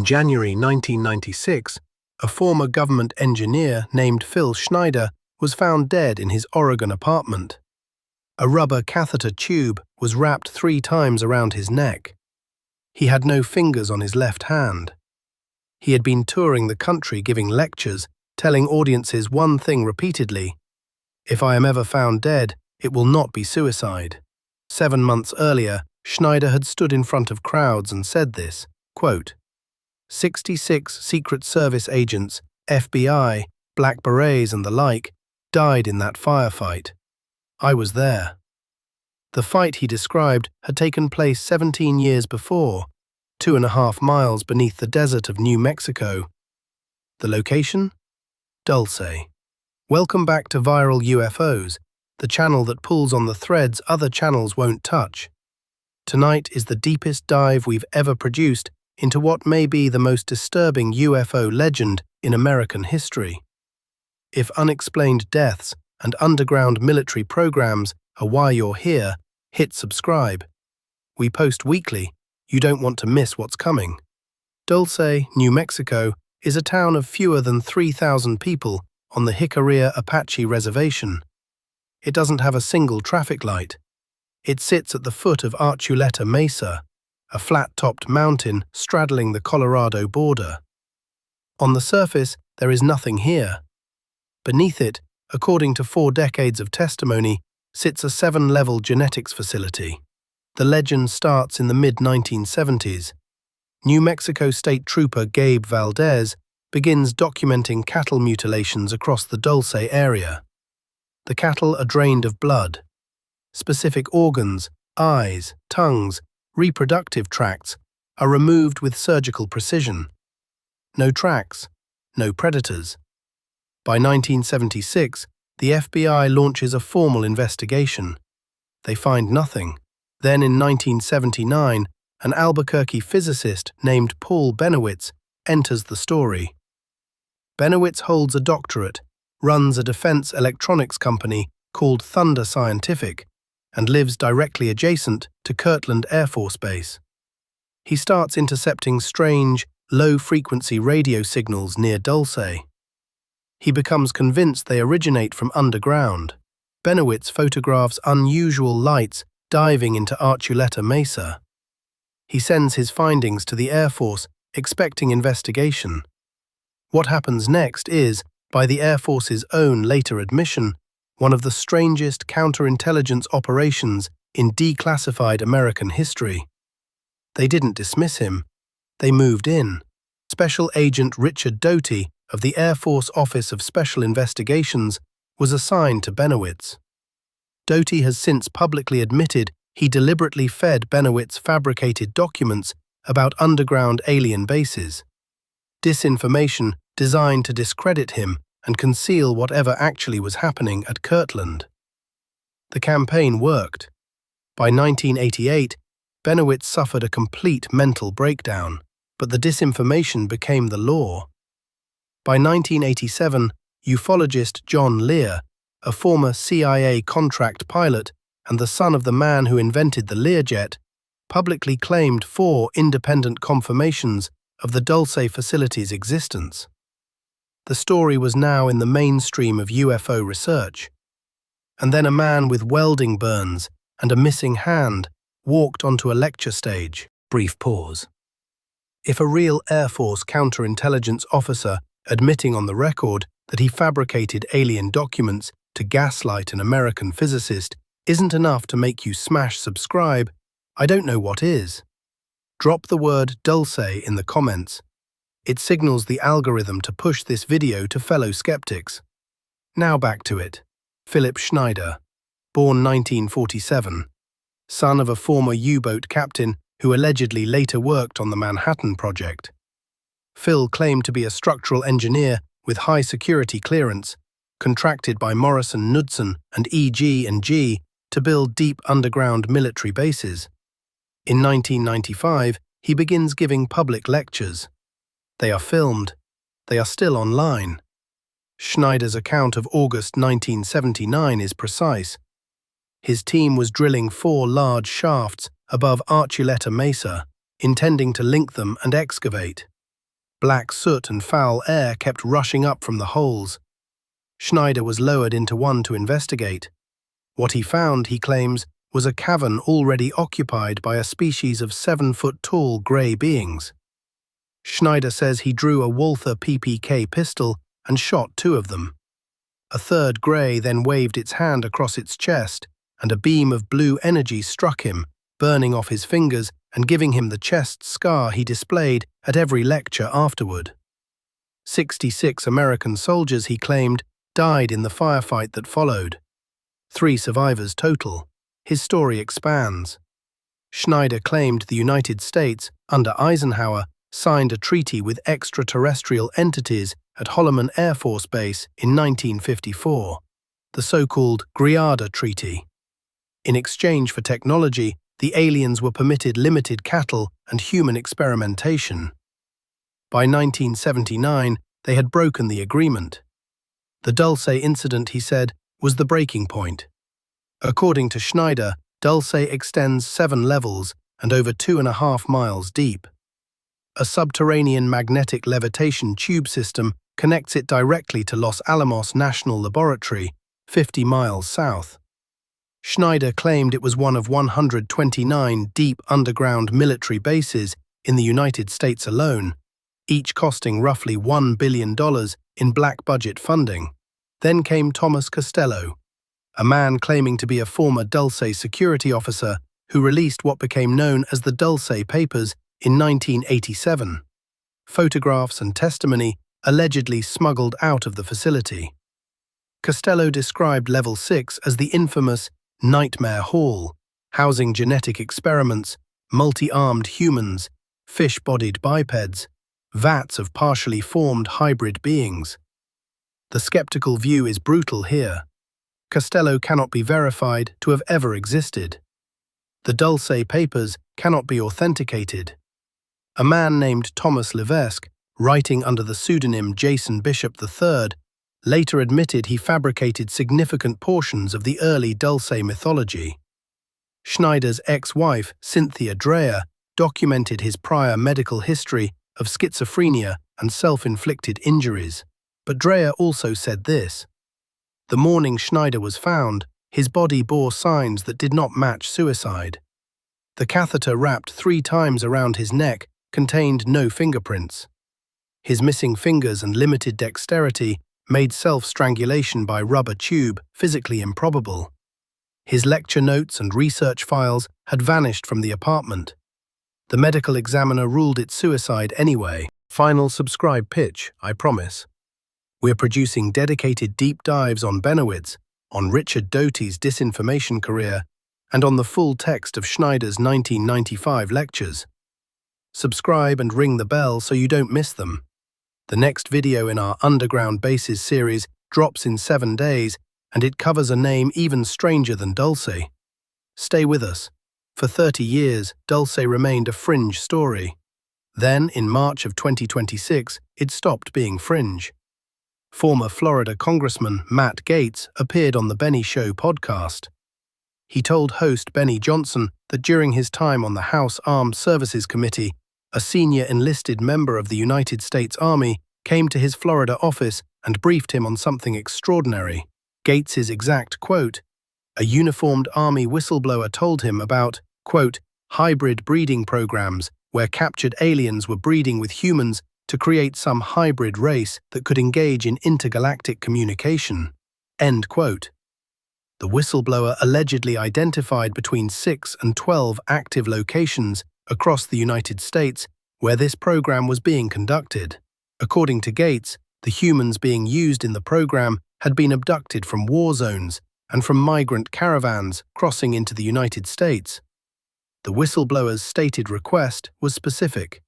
January 1996, a former government engineer named Phil Schneider was found dead in his Oregon apartment. A rubber catheter tube was wrapped 3 times around his neck. He had no fingers on his left hand. He had been touring the country giving lectures, telling audiences one thing repeatedly: "If I am ever found dead, it will not be suicide." 7 months earlier, Schneider had stood in front of crowds and said this, quote, 66 Secret Service agents, FBI, Black Berets and the like, died in that firefight. I was there. The fight he described had taken place 17 years before, 2.5 miles beneath the desert of New Mexico. The location? Dulce. Welcome back to Viral UFOs, the channel that pulls on the threads other channels won't touch. Tonight is the deepest dive we've ever produced into what may be the most disturbing UFO legend in American history. If unexplained deaths and underground military programs are why you're here, hit subscribe. We post weekly. You don't want to miss what's coming. Dulce, New Mexico, is a town of fewer than 3,000 people on the Jicarilla Apache Reservation. It doesn't have a single traffic light. It sits at the foot of Archuleta Mesa, a flat-topped mountain straddling the Colorado border. On the surface, there is nothing here. Beneath it, according to 4 decades of testimony, sits a 7-level genetics facility. The legend starts in the mid-1970s. New Mexico State Trooper Gabe Valdez begins documenting cattle mutilations across the Dulce area. The cattle are drained of blood. Specific organs, eyes, tongues, reproductive tracts are removed with surgical precision. No tracks, no predators. By 1976, the FBI launches a formal investigation. They find nothing. Then in 1979, an Albuquerque physicist named Paul Bennewitz enters the story. Bennewitz holds a doctorate, runs a defense electronics company called Thunder Scientific, and lives directly adjacent to Kirtland Air Force Base. He starts intercepting strange, low-frequency radio signals near Dulce. He becomes convinced they originate from underground. Bennewitz photographs unusual lights diving into Archuleta Mesa. He sends his findings to the Air Force, expecting investigation. What happens next is, by the Air Force's own later admission, one of the strangest counterintelligence operations in declassified American history. They didn't dismiss him. They moved in. Special Agent Richard Doty of the Air Force Office of Special Investigations was assigned to Bennewitz. Doty has since publicly admitted he deliberately fed Bennewitz fabricated documents about underground alien bases. Disinformation designed to discredit him and conceal whatever actually was happening at Kirtland. The campaign worked. By 1988, Bennewitz suffered a complete mental breakdown, but the disinformation became the law. By 1987, ufologist John Lear, a former CIA contract pilot and the son of the man who invented the Learjet, publicly claimed 4 independent confirmations of the Dulce facility's existence. The story was now in the mainstream of UFO research. And then a man with welding burns and a missing hand walked onto a lecture stage. Brief pause. If a real Air Force counterintelligence officer admitting on the record that he fabricated alien documents to gaslight an American physicist isn't enough to make you smash subscribe, I don't know what is. Drop the word Dulce in the comments. It signals the algorithm to push this video to fellow skeptics. Now back to it. Philip Schneider, born 1947, son of a former U-boat captain who allegedly later worked on the Manhattan Project. Phil claimed to be a structural engineer with high security clearance, contracted by Morrison Knudsen and EG&G to build deep underground military bases. In 1995, he begins giving public lectures. They are filmed. They are still online. Schneider's account of August 1979 is precise. His team was drilling 4 large shafts above Archuleta Mesa, intending to link them and excavate. Black soot and foul air kept rushing up from the holes. Schneider was lowered into one to investigate. What he found, he claims, was a cavern already occupied by a species of 7-foot-tall grey beings. Schneider says he drew a Walther PPK pistol and shot 2 of them. A third grey then waved its hand across its chest, and a beam of blue energy struck him, burning off his fingers and giving him the chest scar he displayed at every lecture afterward. 66 American soldiers, he claimed, died in the firefight that followed. 3 survivors total. His story expands. Schneider claimed the United States, under Eisenhower, signed a treaty with extraterrestrial entities at Holloman Air Force Base in 1954, the so-called Greada Treaty. In exchange for technology, the aliens were permitted limited cattle and human experimentation. By 1979, they had broken the agreement. The Dulce incident, he said, was the breaking point. According to Schneider, Dulce extends 7 levels and over 2.5 miles deep. A subterranean magnetic levitation tube system connects it directly to Los Alamos National Laboratory, 50 miles south. Schneider claimed it was one of 129 deep underground military bases in the United States alone, each costing roughly $1 billion in black budget funding. Then came Thomas Castello, a man claiming to be a former Dulce security officer who released what became known as the Dulce Papers in 1987. Photographs and testimony allegedly smuggled out of the facility. Castello described Level 6 as the infamous Nightmare Hall, housing genetic experiments, multi-armed humans, fish-bodied bipeds, vats of partially formed hybrid beings. The skeptical view is brutal here. Castello cannot be verified to have ever existed. The Dulce Papers cannot be authenticated. A man named Thomas Levesque, writing under the pseudonym Jason Bishop III, later admitted he fabricated significant portions of the early Dulce mythology. Schneider's ex-wife, Cynthia Dreher, documented his prior medical history of schizophrenia and self-inflicted injuries. But Dreher also said this: the morning Schneider was found, his body bore signs that did not match suicide. The catheter wrapped 3 times around his neck contained no fingerprints. His missing fingers and limited dexterity made self-strangulation by rubber tube physically improbable. His lecture notes and research files had vanished from the apartment. The medical examiner ruled it suicide anyway. Final subscribe pitch, I promise. We're producing dedicated deep dives on Bennewitz, on Richard Doty's disinformation career, and on the full text of Schneider's 1995 lectures. Subscribe and ring the bell so you don't miss them. The next video in our Underground Bases series drops in 7 days, and it covers a name even stranger than Dulce. Stay with us. For 30 years, Dulce remained a fringe story. Then, in March of 2026, it stopped being fringe. Former Florida Congressman Matt Gaetz appeared on the Benny Show podcast. He told host Benny Johnson that during his time on the House Armed Services Committee, a senior enlisted member of the United States Army came to his Florida office and briefed him on something extraordinary. Gaetz's exact quote: a uniformed Army whistleblower told him about, quote, hybrid breeding programs where captured aliens were breeding with humans to create some hybrid race that could engage in intergalactic communication, end quote. The whistleblower allegedly identified between 6 and 12 active locations across the United States where this program was being conducted. According to Gaetz, the humans being used in the program had been abducted from war zones and from migrant caravans crossing into the United States. The whistleblower's stated request was specific.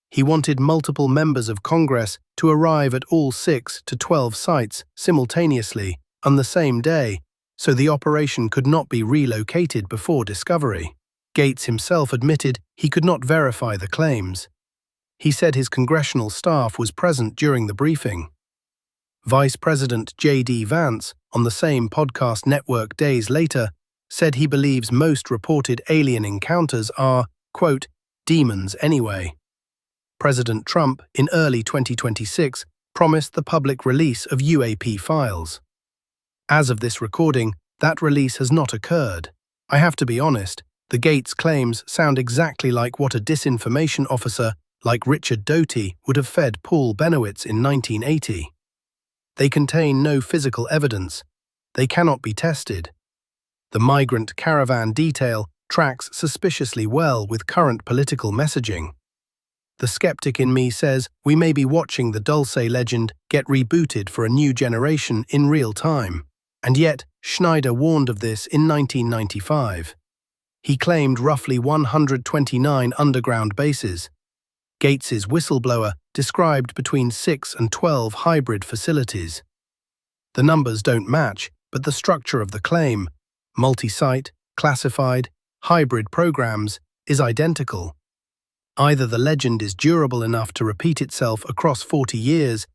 He wanted multiple members of Congress to arrive at all 6 to 12 sites simultaneously on the same day, so the operation could not be relocated before discovery. Gaetz himself admitted he could not verify the claims. He said his congressional staff was present during the briefing. Vice President J.D. Vance, on the same podcast network days later, said he believes most reported alien encounters are, quote, demons anyway. President Trump, in early 2026, promised the public release of UAP files. As of this recording, that release has not occurred. I have to be honest, the Gaetz claims sound exactly like what a disinformation officer like Richard Doty would have fed Paul Bennewitz in 1980. They contain no physical evidence. They cannot be tested. The migrant caravan detail tracks suspiciously well with current political messaging. The skeptic in me says we may be watching the Dulce legend get rebooted for a new generation in real time. And yet, Schneider warned of this in 1995. He claimed roughly 129 underground bases. Gaetz's Whistleblower described between 6 and 12 hybrid facilities. The numbers don't match, but the structure of the claim, multi-site, classified, hybrid programs, is identical. Either the legend is durable enough to repeat itself across 40 years,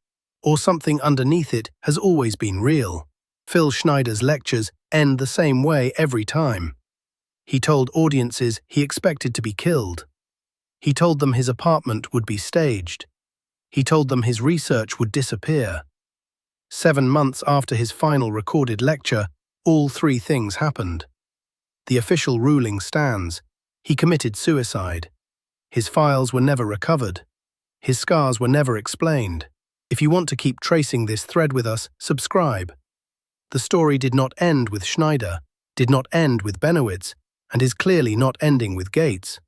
or something underneath it has always been real. Phil Schneider's lectures end the same way every time. He told audiences he expected to be killed. He told them his apartment would be staged. He told them his research would disappear. 7 months after his final recorded lecture, all three things happened. The official ruling stands. He committed suicide. His files were never recovered. His scars were never explained. If you want to keep tracing this thread with us, subscribe. The story did not end with Schneider, did not end with Bennewitz, and is clearly not ending with Gaetz.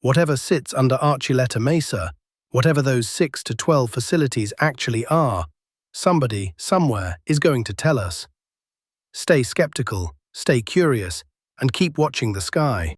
Whatever sits under Archuleta Mesa, whatever those 6 to 12 facilities actually are, somebody, somewhere, is going to tell us. Stay skeptical, stay curious, and keep watching the sky.